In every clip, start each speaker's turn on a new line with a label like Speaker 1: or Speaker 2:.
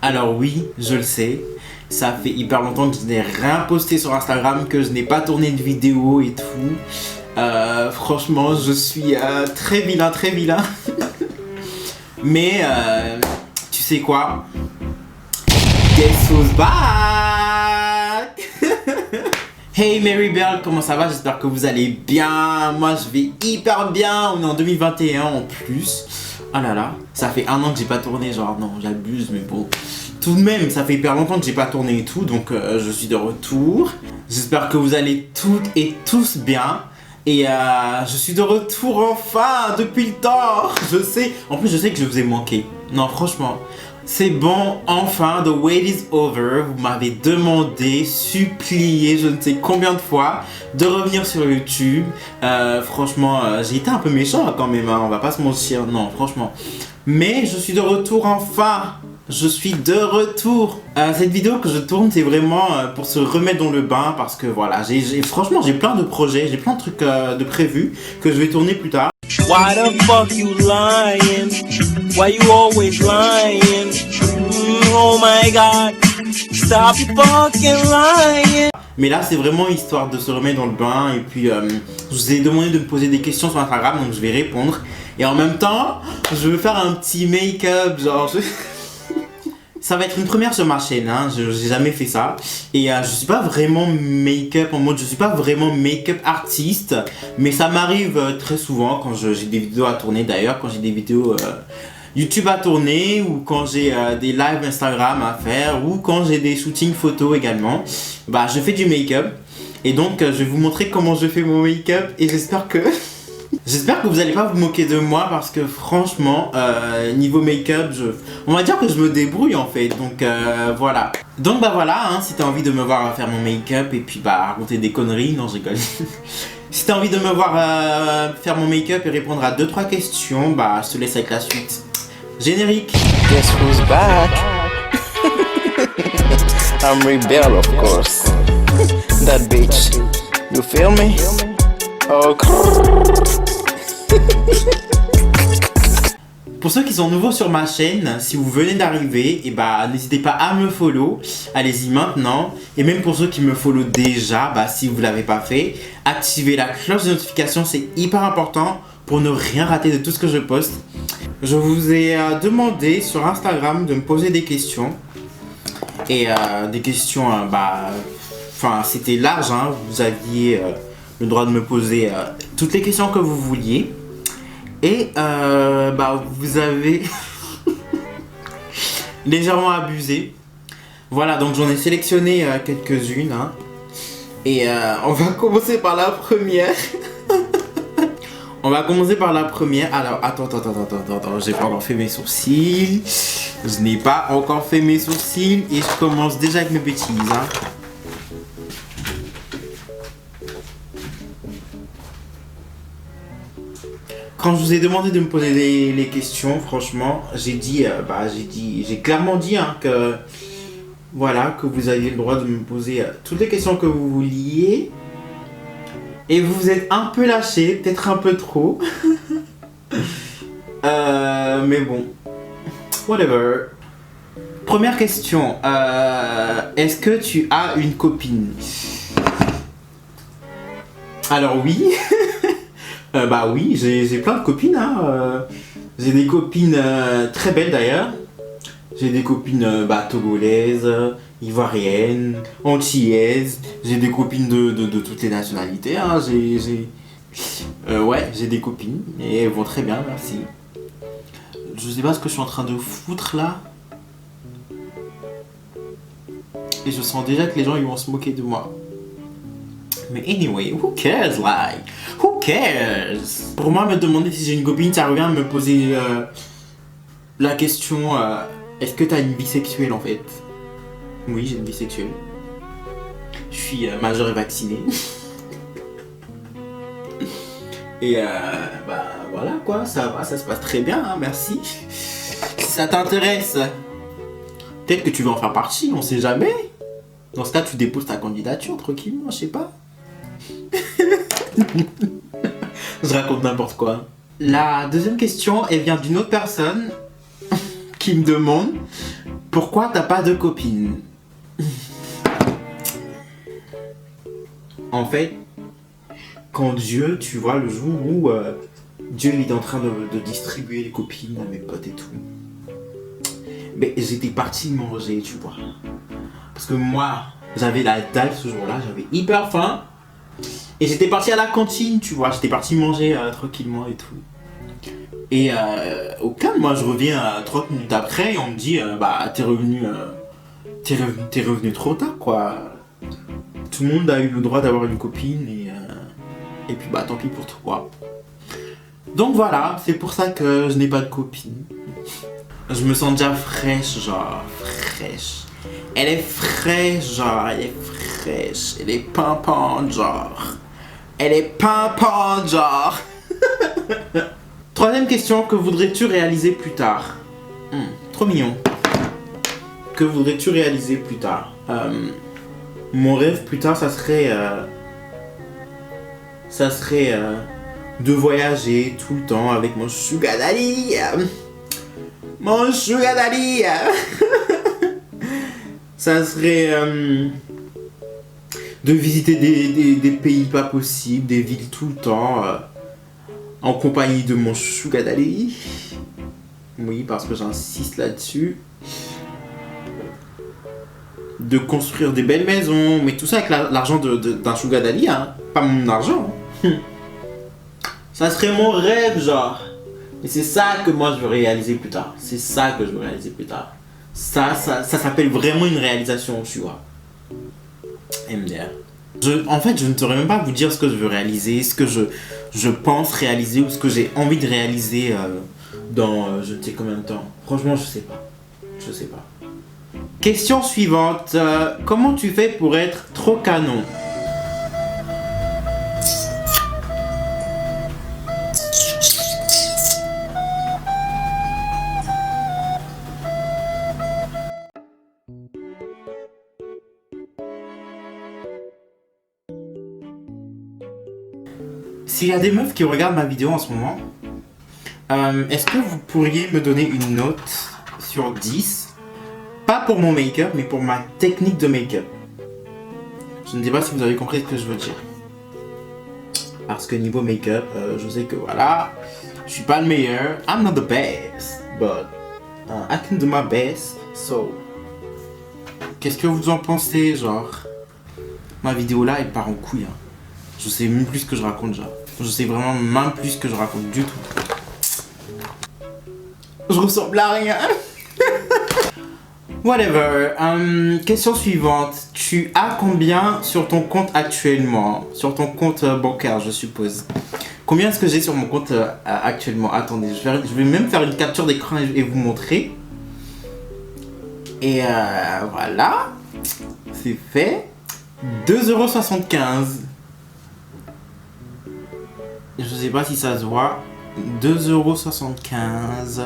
Speaker 1: Alors oui, je le sais, ça fait hyper longtemps que je n'ai rien posté sur Instagram, que je n'ai pas tourné de vidéo et tout. Franchement, je suis très vilain, très vilain. Mais tu sais quoi? Guess who's back? Hey Mary Bell, comment ça va? J'espère que vous allez bien. Moi je vais hyper bien. On est en 2021 en plus. Oh là là, ça fait 1 an que j'ai pas tourné, genre non, j'abuse, mais bon. Tout de même, ça fait hyper longtemps que j'ai pas tourné et tout, donc je suis de retour. J'espère que vous allez toutes et tous bien. Et je suis de retour enfin, depuis le temps. Je sais, en plus je sais que je vous ai manqué. Non, franchement, c'est bon, enfin, the wait is over. Vous m'avez demandé, supplié, je ne sais combien de fois, de revenir sur YouTube. Franchement, j'ai été un peu méchant quand même, hein, on va pas se mentir, non, franchement. Mais je suis de retour enfin. Je suis de retour. Cette vidéo que je tourne, c'est vraiment pour se remettre dans le bain parce que voilà, franchement, j'ai plein de projets, j'ai plein de trucs de prévus que je vais tourner plus tard.
Speaker 2: Why the fuck you lying? Why you always lying? Oh my god, stop fucking lying.
Speaker 1: Mais là, c'est vraiment histoire de se remettre dans le bain. Et puis, je vous ai demandé de me poser des questions sur Instagram, donc je vais répondre. Et en même temps, je veux faire un petit make-up, genre... Ça va être une première sur ma chaîne, hein. J'ai jamais fait ça. Et je suis pas vraiment make-up en mode, je suis pas vraiment make-up artiste. Mais ça m'arrive très souvent quand j'ai des vidéos à tourner d'ailleurs, quand j'ai des vidéos YouTube à tourner, ou quand j'ai des lives Instagram à faire, ou quand j'ai des shootings photos également. Bah je fais du make-up. Et donc je vais vous montrer comment je fais mon make-up et j'espère que... J'espère que vous allez pas vous moquer de moi parce que franchement, niveau make-up, on va dire que je me débrouille en fait, donc voilà. Donc bah voilà, hein, si t'as envie de me voir faire mon make-up et puis bah raconter des conneries, non je rigole. Si t'as envie de me voir faire mon make-up et répondre à 2-3 questions, bah je te laisse avec la suite. Générique.
Speaker 2: Guess who's back? I'm Rebel, of course. That bitch. You feel me? Oh.
Speaker 1: Pour ceux qui sont nouveaux sur ma chaîne, si vous venez d'arriver, et bah n'hésitez pas à me follow, allez-y maintenant. Et même pour ceux qui me follow déjà, bah si vous l'avez pas fait, activez la cloche de notification, c'est hyper important pour ne rien rater de tout ce que je poste. Je vous ai demandé sur Instagram de me poser des questions. Et des questions, enfin c'était large, hein, vous aviez le droit de me poser toutes les questions que vous vouliez. Et vous avez légèrement abusé. Voilà, donc j'en ai sélectionné quelques-unes, hein. Et on va commencer par la première. On va commencer par la première. Alors, attends, j'ai pas encore fait mes sourcils. Je n'ai pas encore fait mes sourcils. Et je commence déjà avec mes bêtises, hein. Quand je vous ai demandé de me poser les questions, franchement, j'ai clairement dit hein, que voilà, que vous aviez le droit de me poser toutes les questions que vous vouliez. Et vous vous êtes un peu lâché, peut-être un peu trop. Mais bon, whatever. Première question, est-ce que tu as une copine? Alors oui. Bah oui, j'ai plein de copines, hein. J'ai des copines très belles d'ailleurs. J'ai des copines togolaises, ivoiriennes, antillaises. J'ai des copines de toutes les nationalités, hein. Ouais, j'ai des copines et elles vont très bien, merci. Je sais pas ce que je suis en train de foutre là. Et je sens déjà que les gens ils vont se moquer de moi. Mais anyway, who cares, like? Who cares? Pour moi, me demander si j'ai une copine, ça revient à me poser la question est-ce que t'as une bisexuelle en fait? Oui, j'ai une bisexuelle. Je suis majeur et vacciné. Et voilà quoi, ça va, ça se passe très bien, hein, merci. Si ça t'intéresse, peut-être que tu veux en faire partie, on sait jamais. Dans ce cas, tu déposes ta candidature tranquillement, je sais pas. Je raconte n'importe quoi. La deuxième question, elle vient d'une autre personne qui me demande Pourquoi t'as pas de copine? En fait, quand Dieu, tu vois, le jour où Dieu il est en train de distribuer les copines à mes potes et tout, mais j'étais parti manger, tu vois. Parce que moi, j'avais la dalle ce jour-là, j'avais hyper faim. Et j'étais parti à la cantine, tu vois, j'étais parti manger tranquillement et tout. Et au calme, moi je reviens 30 minutes après et on me dit bah t'es revenu trop tard quoi. Tout le monde a eu le droit d'avoir une copine et puis bah tant pis pour toi. Donc voilà, c'est pour ça que je n'ai pas de copine. Je me sens déjà fraîche, genre fraîche. Elle est fraîche, genre, elle est fraîche. Elle est pimpante, genre. Elle est pimpante, genre. Troisième question, que voudrais-tu réaliser plus tard? Trop mignon. Que voudrais-tu réaliser plus tard? Mon rêve plus tard, ça serait de voyager tout le temps avec mon sugar daddy. Mon sugar daddy. Ça serait de visiter des pays pas possibles, des villes tout le temps, en compagnie de mon sugar daddy. Oui, parce que j'insiste là-dessus. De construire des belles maisons, mais tout ça avec l'argent d'un sugar daddy, hein, pas mon argent. Ça serait mon rêve, genre. Et c'est ça que moi je veux réaliser plus tard. C'est ça que je veux réaliser plus tard. Ça s'appelle vraiment une réalisation, tu vois. MDR. En fait, je ne saurais même pas vous dire ce que je veux réaliser, ce que je pense réaliser ou ce que j'ai envie de réaliser dans je ne sais combien de temps. Franchement, je sais pas. Je sais pas. Question suivante. Comment tu fais pour être trop canon? S'il y a des meufs qui regardent ma vidéo en ce moment, est-ce que vous pourriez me donner une note sur 10? Pas pour mon make-up, mais pour ma technique de make-up. Je ne sais pas si vous avez compris ce que je veux dire. Parce que niveau make-up, je sais que voilà, je suis pas le meilleur. I'm not the best, but I can do my best. So, qu'est-ce que vous en pensez, genre? Ma vidéo là, elle part en couille. Hein. Je sais même plus ce que je raconte, genre. Je sais vraiment même plus ce que je raconte du tout. Je ressemble à rien. Whatever. Question suivante. Tu as combien sur ton compte actuellement? Sur ton compte bancaire, je suppose. Combien est-ce que j'ai sur mon compte actuellement? Attendez, je vais même faire une capture d'écran et vous montrer. Et voilà. C'est fait. 2,75 €. Je sais pas si ça se voit. 2,75 €.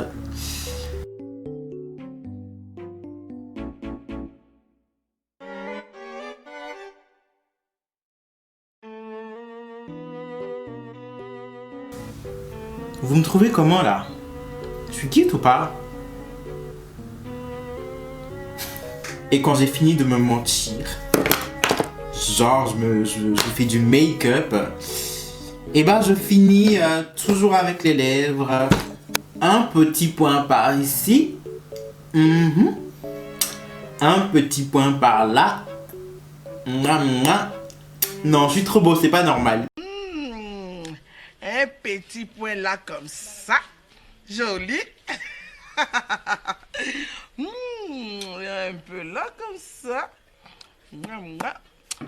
Speaker 1: Vous me trouvez comment là? Je suis cute ou pas? Et quand j'ai fini de me mentir, genre je fais du make-up, et ben je finis toujours avec les lèvres, un petit point par ici, un petit point par là. Non, je suis trop beau, c'est pas normal.
Speaker 3: Un petit point là comme ça, joli. Un peu là comme ça.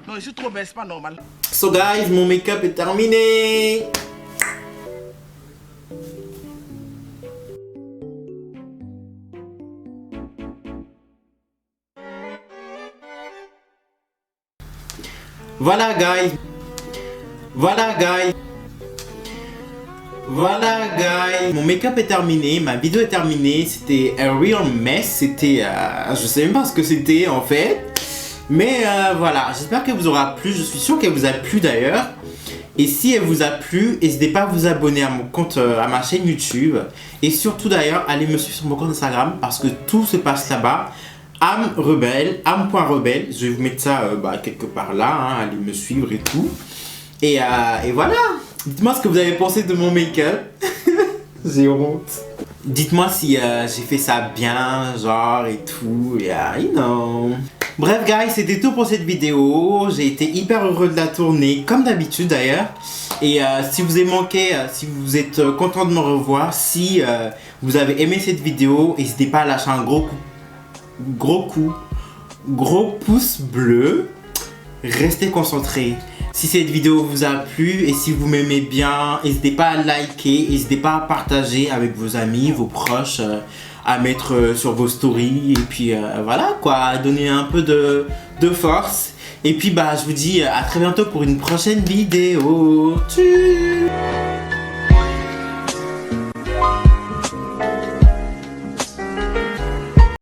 Speaker 3: Non, je suis trop belle, c'est pas normal.
Speaker 1: So guys, mon make-up est terminé. Voilà guys. Voilà guys, mon make-up est terminé, ma vidéo est terminée, c'était a real mess, c'était, je sais même pas ce que c'était en fait, mais voilà, j'espère qu'elle vous aura plu, je suis sûr qu'elle vous a plu d'ailleurs, Et si elle vous a plu, n'hésitez pas à vous abonner à mon compte, à ma chaîne YouTube. Et surtout d'ailleurs, allez me suivre sur mon compte Instagram parce que tout se passe là-bas. âme.rebelle. Je vais vous mettre ça quelque part là, hein, allez me suivre et tout. Et voilà. Dites-moi ce que vous avez pensé de mon make-up. J'ai honte. Dites-moi si j'ai fait ça bien, genre et tout. Yeah, you know. Bref, guys, c'était tout pour cette vidéo. J'ai été hyper heureux de la tourner, comme d'habitude d'ailleurs. Et si vous avez manqué, si vous êtes content de me revoir, si vous avez aimé cette vidéo, n'hésitez pas à lâcher un gros pouce bleu. Restez concentrés. Si cette vidéo vous a plu et si vous m'aimez bien, n'hésitez pas à liker, n'hésitez pas à partager avec vos amis, vos proches, à mettre sur vos stories et puis voilà quoi, à donner un peu de force. Et puis je vous dis à très bientôt pour une prochaine vidéo. Tchuss.